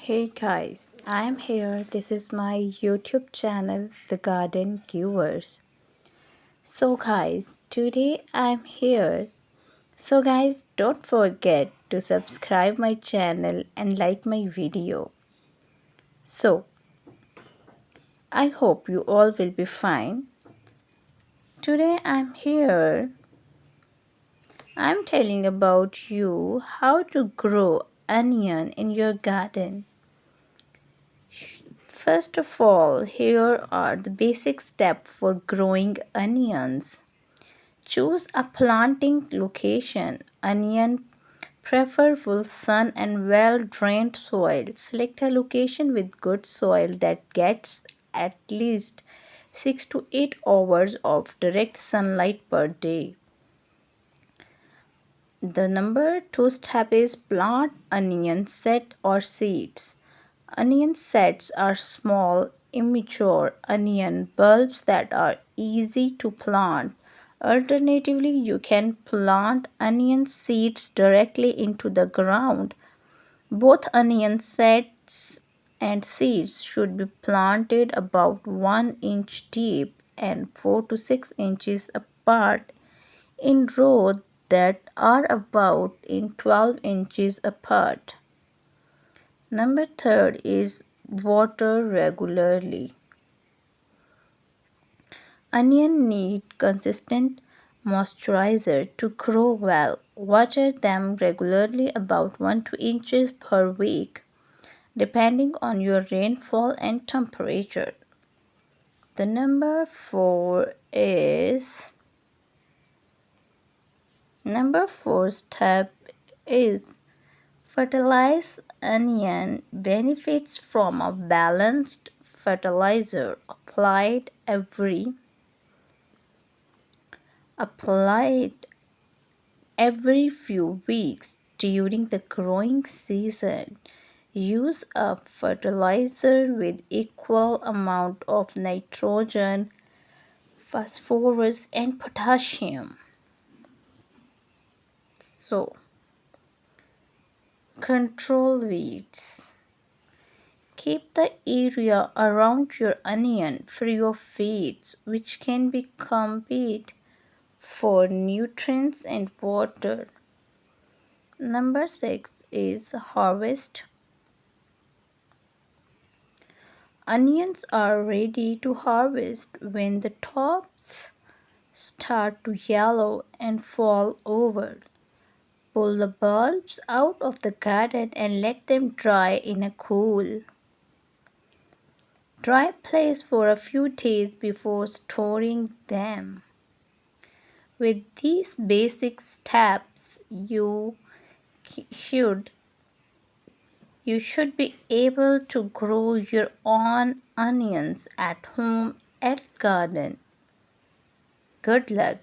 Hey guys, I'm here. This is my YouTube channel, The Garden Givers. So guys, today I'm here. So guys, don't forget to subscribe my channel and like my video. So, I hope you all will be fine. Today I'm here. I'm telling about you how to grow onion in your garden. First of all, here are the basic steps for growing onions. Choose a planting location. Onion prefer full sun and well-drained soil. Select a location with good soil that gets at least 6 to 8 hours of direct sunlight per day. The number 2 step is plant onion set or seeds. Onion sets are small, immature onion bulbs that are easy to plant. Alternatively, you can plant onion seeds directly into the ground. Both onion sets and seeds should be planted about 1 inch deep and 4 to 6 inches apart in rows that are about in 12 inches apart. Number third is water regularly. Onion need consistent moisturizer to grow well. Water them regularly about 1 to 2 inches per week, depending on your rainfall and temperature. The number 4 step is fertilize onion benefits from a balanced fertilizer applied every few weeks during the growing season. Use a fertilizer with equal amount of nitrogen, phosphorus and potassium. So, control weeds. Keep the area around your onion free of weeds, which can be compete for nutrients and water. Number 6 is harvest. Onions are ready to harvest when the tops start to yellow and fall over. Pull the bulbs out of the garden and let them dry in a cool, dry place for a few days before storing them. With these basic steps, should you should be able to grow your own onions at home at garden. Good luck.